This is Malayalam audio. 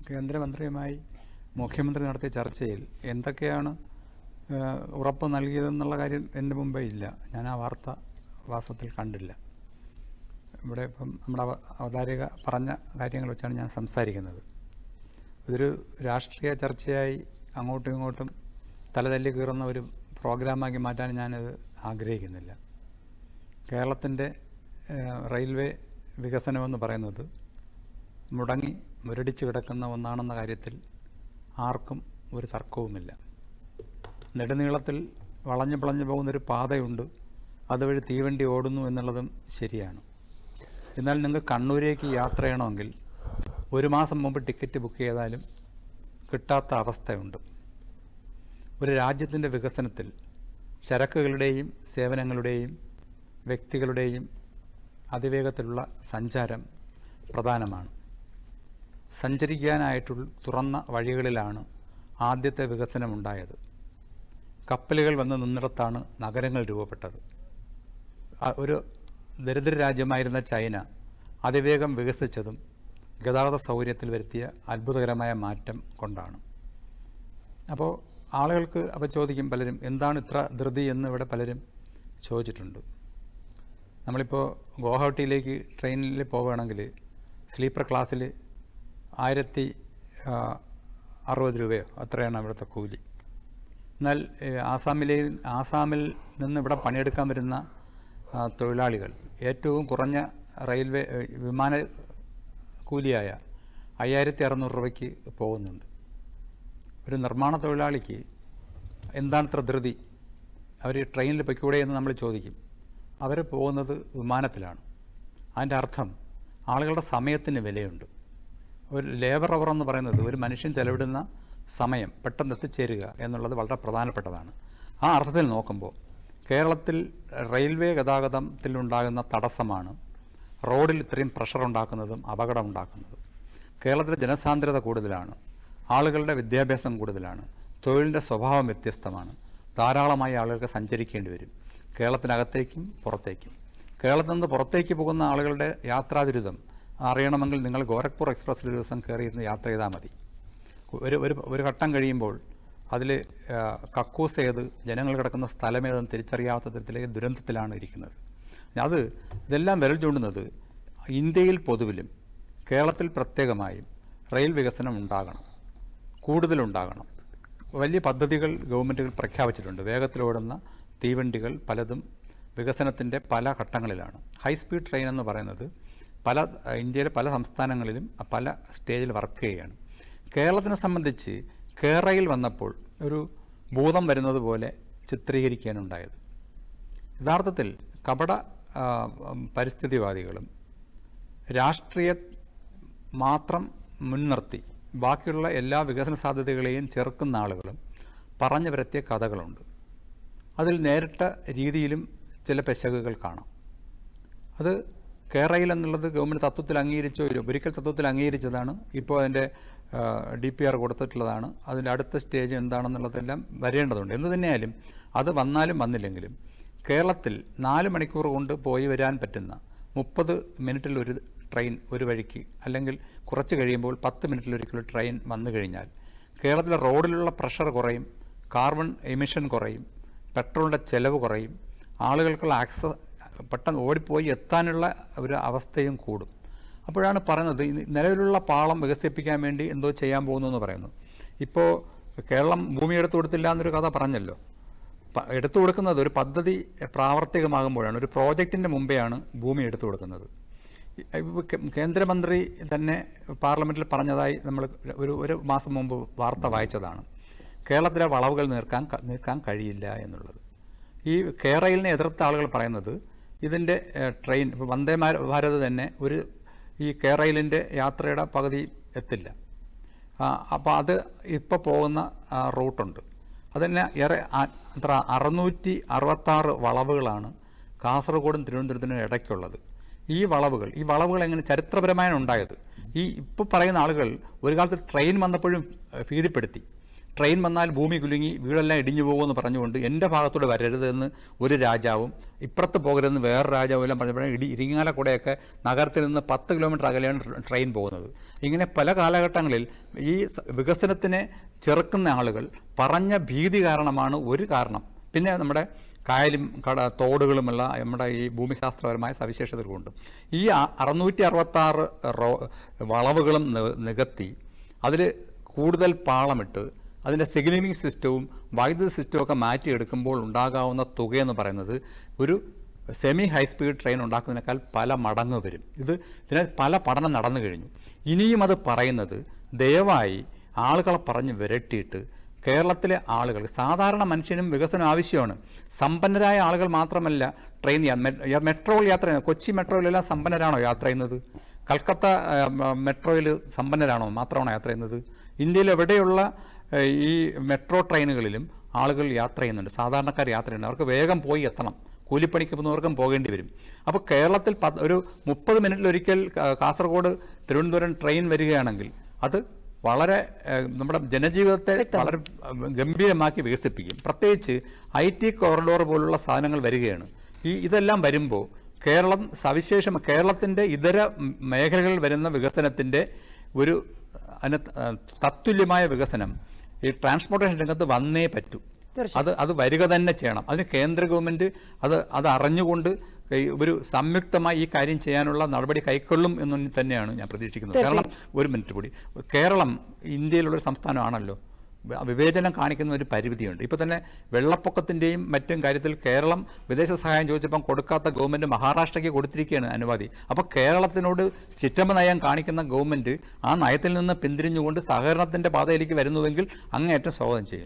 കേന്ദ്രമന്ത്രിയുമായി മുഖ്യമന്ത്രി നടത്തിയ ചർച്ചയിൽ എന്തൊക്കെയാണ് ഉറപ്പ് നൽകിയതെന്നുള്ള കാര്യം എൻ്റെ മുമ്പേ ഇല്ല. ഞാൻ ആ വാർത്ത വാസ്തവത്തിൽ കണ്ടില്ല. ഇവിടെ ഇപ്പം നമ്മുടെ അവതാരിക പറഞ്ഞ കാര്യങ്ങൾ വെച്ചാണ് ഞാൻ സംസാരിക്കുന്നത്. ഇതൊരു രാഷ്ട്രീയ ചർച്ചയായി അങ്ങോട്ടും ഇങ്ങോട്ടും തലതല്ലി കീറുന്ന ഒരു പ്രോഗ്രാമാക്കി മാറ്റാൻ ഞാനത് ആഗ്രഹിക്കുന്നില്ല. കേരളത്തിൻ്റെ റെയിൽവേ വികസനമെന്ന് പറയുന്നത് മുരടിച്ച് കിടക്കുന്ന ഒന്നാണെന്ന കാര്യത്തിൽ ആർക്കും ഒരു തർക്കവുമില്ല. നെടുനീളത്തിൽ വളഞ്ഞു പിളഞ്ഞു പോകുന്നൊരു പാതയുണ്ട്, അതുവഴി തീവണ്ടി ഓടുന്നു എന്നുള്ളതും ശരിയാണ്. എന്നാൽ നിങ്ങൾക്ക് കണ്ണൂരേക്ക് യാത്ര ചെയ്യണമെങ്കിൽ 1 മാസം മുമ്പ് ടിക്കറ്റ് ബുക്ക് ചെയ്താലും കിട്ടാത്ത അവസ്ഥയുണ്ട്. ഒരു രാജ്യത്തിൻ്റെ വികസനത്തിൽ ചരക്കുകളുടെയും സേവനങ്ങളുടെയും വ്യക്തികളുടെയും അതിവേഗത്തിലുള്ള സഞ്ചാരം പ്രധാനമാണ്. സഞ്ചരിക്കാനായിട്ടുള്ള തുറന്ന വഴികളിലാണ് ആദ്യത്തെ വികസനമുണ്ടായത്. കപ്പലുകൾ വന്ന് നിന്നിടത്താണ് നഗരങ്ങൾ രൂപപ്പെട്ടത്. ഒരു ദരിദ്ര രാജ്യമായിരുന്ന ചൈന അതിവേഗം വികസിച്ചതും ഗതാഗത സൗകര്യത്തിൽ വരുത്തിയ അത്ഭുതകരമായ മാറ്റം കൊണ്ടാണ്. അപ്പോൾ ആളുകൾക്ക് ചോദിക്കും പലരും, എന്താണ് ഇത്ര ധൃതി എന്ന് ഇവിടെ പലരും ചോദിച്ചിട്ടുണ്ട്. നമ്മളിപ്പോൾ ഗുവാഹട്ടിയിലേക്ക് ട്രെയിനിൽ പോവുകയാണെങ്കിൽ സ്ലീപ്പർ ക്ലാസ്സിൽ 1060 രൂപയോ അത്രയാണ് അവിടുത്തെ കൂലി. എന്നാൽ ആസാമിൽ നിന്ന് ഇവിടെ പണിയെടുക്കാൻ വരുന്ന തൊഴിലാളികൾ ഏറ്റവും കുറഞ്ഞ റെയിൽവേ വിമാന കൂലിയായ 5600 രൂപയ്ക്ക് പോകുന്നുണ്ട്. ഒരു നിർമ്മാണ തൊഴിലാളിക്ക് എന്താണ് ഇത്ര ധൃതി, അവർ ട്രെയിനിൽ പൊയ്ക്കൂടെ എന്ന് നമ്മൾ ചോദിക്കും. അവർ പോകുന്നത് വിമാനത്തിലാണ്. അതിൻ്റെ അർത്ഥം ആളുകളുടെ സമയത്തിന് വിലയുണ്ട്. ഒരു ലേബർ അവർ എന്ന് പറയുന്നത് ഒരു മനുഷ്യൻ ചെലവിടുന്ന സമയം പെട്ടെന്ന് എത്തിച്ചേരുക എന്നുള്ളത് വളരെ പ്രധാനപ്പെട്ടതാണ്. ആ അർത്ഥത്തിൽ നോക്കുമ്പോൾ കേരളത്തിൽ റെയിൽവേ ഗതാഗതത്തിലുണ്ടാകുന്ന തടസ്സമാണ് റോഡിൽ ഇത്രയും പ്രഷർ ഉണ്ടാക്കുന്നതും അപകടം ഉണ്ടാക്കുന്നതും. കേരളത്തിലെ ജനസാന്ദ്രത കൂടുതലാണ്, ആളുകളുടെ വിദ്യാഭ്യാസം കൂടുതലാണ്, തൊഴിലിൻ്റെ സ്വഭാവം വ്യത്യസ്തമാണ്. ധാരാളമായി ആളുകൾക്ക് സഞ്ചരിക്കേണ്ടി വരും, കേരളത്തിനകത്തേക്കും പുറത്തേക്കും. കേരളത്തിൽ നിന്ന് പുറത്തേക്ക് പോകുന്ന ആളുകളുടെ യാത്രാദുരിതം അറിയണമെങ്കിൽ നിങ്ങൾ ഗോരഖ്പൂർ എക്സ്പ്രസ്സിൽ ഒരു ദിവസം കയറിയിരുന്ന് യാത്ര ചെയ്താൽ മതി. ഒരു ഘട്ടം കഴിയുമ്പോൾ അതിൽ കക്കൂസ് ഏത്, ജനങ്ങൾ കിടക്കുന്ന സ്ഥലമേതെന്ന് തിരിച്ചറിയാത്ത തരത്തിലേക്ക് ദുരന്തത്തിലാണ് ഇരിക്കുന്നത്. ഇതെല്ലാം വിരൽ ചൂണ്ടുന്നത് ഇന്ത്യയിൽ പൊതുവിലും കേരളത്തിൽ പ്രത്യേകമായും റെയിൽ വികസനം ഉണ്ടാകണം, കൂടുതലുണ്ടാകണം. വലിയ പദ്ധതികൾ ഗവൺമെൻറ്റുകൾ പ്രഖ്യാപിച്ചിട്ടുണ്ട്. വേഗത്തിലോടുന്ന തീവണ്ടികൾ പലതും വികസനത്തിൻ്റെ പല ഘട്ടങ്ങളിലാണ്. ഹൈസ്പീഡ് ട്രെയിൻ എന്ന് പറയുന്നത് ഇന്ത്യയിലെ പല സംസ്ഥാനങ്ങളിലും പല സ്റ്റേജിൽ വർക്ക് ചെയ്യുകയാണ്. കേരളത്തിനെ സംബന്ധിച്ച് കേരളയിൽ വന്നപ്പോൾ ഒരു ഭൂതം വരുന്നത് പോലെ ചിത്രീകരിക്കാനുണ്ടായത്. യഥാർത്ഥത്തിൽ കപട പരിസ്ഥിതിവാദികളും രാഷ്ട്രീയ മാത്രം മുൻനിർത്തി ബാക്കിയുള്ള എല്ലാ വികസന സാധ്യതകളെയും ചെറുക്കുന്ന ആളുകളും പറഞ്ഞു വരുത്തിയ കഥകളുണ്ട്. അതിൽ നേരിട്ട രീതിയിലും ചില പെശകുകൾ കാണാം. അത് കേരളയിൽ എന്നുള്ളത് ഗവൺമെൻറ് തത്വത്തിൽ അംഗീകരിച്ചോ ഒരിക്കൽ തത്വത്തിൽ അംഗീകരിച്ചതാണ്. ഇപ്പോൾ അതിൻ്റെ DPR കൊടുത്തിട്ടുള്ളതാണ്. അതിൻ്റെ അടുത്ത സ്റ്റേജ് എന്താണെന്നുള്ളതെല്ലാം വരേണ്ടതുണ്ട്. എന്ന് തന്നെയായാലും അത് വന്നാലും വന്നില്ലെങ്കിലും കേരളത്തിൽ 4 മണിക്കൂർ കൊണ്ട് പോയി വരാൻ പറ്റുന്ന 30 മിനിറ്റിലൊരു ട്രെയിൻ ഒരു വഴിക്ക്, അല്ലെങ്കിൽ കുറച്ച് കഴിയുമ്പോൾ 10 മിനിറ്റിലൊരിക്കലും ട്രെയിൻ വന്നു കഴിഞ്ഞാൽ കേരളത്തിലെ റോഡിലുള്ള പ്രഷർ കുറയും, കാർബൺ എമിഷൻ കുറയും, പെട്രോളിൻ്റെ ചെലവ് കുറയും, ആളുകൾക്കുള്ള ആക്സസ് പെട്ടെന്ന് ഓടിപ്പോയി എത്താനുള്ള ഒരു അവസ്ഥയും കൂടും. അപ്പോഴാണ് പറയുന്നത് നിലവിലുള്ള പാളം വികസിപ്പിക്കാൻ വേണ്ടി എന്തോ ചെയ്യാൻ പോകുന്നു എന്ന് പറയുന്നു. ഇപ്പോൾ കേരളം ഭൂമി എടുത്തു കൊടുത്തില്ല എന്നൊരു കഥ പറഞ്ഞല്ലോ. എടുത്തു കൊടുക്കുന്നത് ഒരു പദ്ധതി പ്രാവർത്തികമാകുമ്പോഴാണ്, ഒരു പ്രോജക്റ്റിൻ്റെ മുമ്പെയാണ് ഭൂമി എടുത്തു കൊടുക്കുന്നത്. കേന്ദ്രമന്ത്രി തന്നെ പാർലമെൻറ്റിൽ പറഞ്ഞതായി നമ്മൾ ഒരു മാസം മുമ്പ് വാർത്ത വായിച്ചതാണ്. കേരളത്തിലെ വളവുകൾ നീക്കാൻ കഴിയില്ല എന്നുള്ളത്. ഈ കേരളിനെ എതിർത്ത ആളുകൾ പറയുന്നത് ഇതിൻ്റെ ട്രെയിൻ വന്ദേ ഭാരത് തന്നെ ഈ കേരളിൻ്റെ യാത്രയുടെ പകുതി എത്തില്ല. അപ്പോൾ അത് ഇപ്പോൾ പോകുന്ന റൂട്ടുണ്ട്. അതുതന്നെ 666 വളവുകളാണ് കാസർഗോഡും തിരുവനന്തപുരത്തിനും ഇടയ്ക്കുള്ളത്. ഈ വളവുകൾ എങ്ങനെ ചരിത്രപരമായാണ് ഉണ്ടായത്. ഇപ്പോൾ പറയുന്ന ആളുകൾ ഒരു കാലത്ത് ട്രെയിൻ വന്നപ്പോഴും ഭീതിപ്പെടുത്തി. ട്രെയിൻ വന്നാൽ ഭൂമി കുലുങ്ങി വീടെല്ലാം ഇടിഞ്ഞു പോകുമെന്ന് പറഞ്ഞുകൊണ്ട് എൻ്റെ ഭാഗത്തൂടെ വരരുതെന്ന് ഒരു രാജാവും ഇപ്പുറത്ത് പോകരുതെന്ന് വേറെ രാജാവും എല്ലാം പറഞ്ഞപ്പോഴാണ് ഇരിങ്ങാലക്കുടയൊക്കെ നഗരത്തിൽ നിന്ന് 10 കിലോമീറ്റർ അകലെയാണ് ട്രെയിൻ പോകുന്നത്. ഇങ്ങനെ പല കാലഘട്ടങ്ങളിൽ ഈ വികസനത്തിനെ ചെറുക്കുന്ന ആളുകൾ പറഞ്ഞ ഭീതി കാരണമാണ് ഒരു കാരണം. പിന്നെ നമ്മുടെ കായലും തോടുകളുമുള്ള നമ്മുടെ ഈ ഭൂമിശാസ്ത്രപരമായ സവിശേഷതകളുണ്ട്. ഈ 666 വളവുകളും നികത്തി അതിൽ കൂടുതൽ പാളമിട്ട് അതിൻ്റെ സിഗ്നലിംഗ് സിസ്റ്റവും വൈദ്യുതി സിസ്റ്റവും ഒക്കെ മാറ്റിയെടുക്കുമ്പോൾ ഉണ്ടാകാവുന്ന തുകയെന്ന് പറയുന്നത് ഒരു സെമി ഹൈസ്പീഡ് ട്രെയിൻ ഉണ്ടാക്കുന്നതിനേക്കാൾ പല മടങ്ങ് വരും. ഇതിന് പല പഠനം നടന്നു കഴിഞ്ഞു. ഇനിയും അത് പറയുന്നത് ദയവായി ആളുകളെ പറഞ്ഞ് വിരട്ടിയിട്ട് കേരളത്തിലെ ആളുകൾ, സാധാരണ മനുഷ്യനും വികസനം ആവശ്യമാണ്. സമ്പന്നരായ ആളുകൾ മാത്രമല്ല ട്രെയിൻ മെട്രോയിൽ യാത്ര ചെയ്യുന്നത്. കൊച്ചി മെട്രോയിലെല്ലാം സമ്പന്നരാണോ യാത്ര ചെയ്യുന്നത്? കൽക്കത്ത മെട്രോയിൽ സമ്പന്നരാണോ മാത്രമാണോ യാത്ര ചെയ്യുന്നത്? ഇന്ത്യയിൽ എവിടെയുള്ള ഈ മെട്രോ ട്രെയിനുകളിലും ആളുകൾ യാത്ര ചെയ്യുന്നുണ്ട്, സാധാരണക്കാർ യാത്ര ചെയ്യുന്നുണ്ട്. അവർക്ക് വേഗം പോയി എത്തണം, കൂലിപ്പണിക്ക് പോകുന്നവർക്കും പോകേണ്ടി വരും. അപ്പോൾ കേരളത്തിൽ ഒരു 30 മിനിറ്റിലൊരിക്കൽ കാസർഗോഡ് തിരുവനന്തപുരം ട്രെയിൻ വരികയാണെങ്കിൽ അത് വളരെ നമ്മുടെ ജനജീവിതത്തെ വളരെ ഗംഭീരമാക്കി വികസിപ്പിക്കും. പ്രത്യേകിച്ച് IT കോറിഡോർ പോലുള്ള സാധനങ്ങൾ വരികയാണ്. ഇതെല്ലാം വരുമ്പോൾ കേരളത്തിൻ്റെ ഇതര മേഖലകളിൽ വരുന്ന വികസനത്തിൻ്റെ ഒരു തത്തുല്യമായ വികസനം ഈ ട്രാൻസ്പോർട്ടേഷൻ രംഗത്ത് വന്നേ പറ്റൂ. അത് വരിക തന്നെ ചെയ്യണം. അതിന് കേന്ദ്ര ഗവൺമെൻറ് അത് അറിഞ്ഞുകൊണ്ട് ഒരു സംയുക്തമായി ഈ കാര്യം ചെയ്യാനുള്ള നടപടി കൈക്കൊള്ളും എന്ന് തന്നെയാണ് ഞാൻ പ്രതീക്ഷിക്കുന്നത്. കാരണം ഒരു മിനിറ്റ് കൂടി, കേരളം ഇന്ത്യയിലുള്ളൊരു സംസ്ഥാനമാണല്ലോ. വിവേചനം കാണിക്കുന്ന ഒരു പരിമിതിയുണ്ട്. ഇപ്പോൾ തന്നെ വെള്ളപ്പൊക്കത്തിൻ്റെയും മറ്റും കാര്യത്തിൽ കേരളം വിദേശ സഹായം ചോദിച്ചപ്പം കൊടുക്കാത്ത ഗവൺമെൻറ് മഹാരാഷ്ട്രയ്ക്ക് കൊടുത്തിരിക്കുകയാണ് അനുമതി. അപ്പോൾ കേരളത്തിനോട് ചിറ്റമ്മ നയം കാണിക്കുന്ന ഗവൺമെൻറ് ആ നയത്തിൽ നിന്ന് പിന്തിരിഞ്ഞുകൊണ്ട് സഹകരണത്തിൻ്റെ പാതയിലേക്ക് വരുന്നുവെങ്കിൽ അങ്ങേയറ്റം സ്വാഗതം ചെയ്യുന്നു.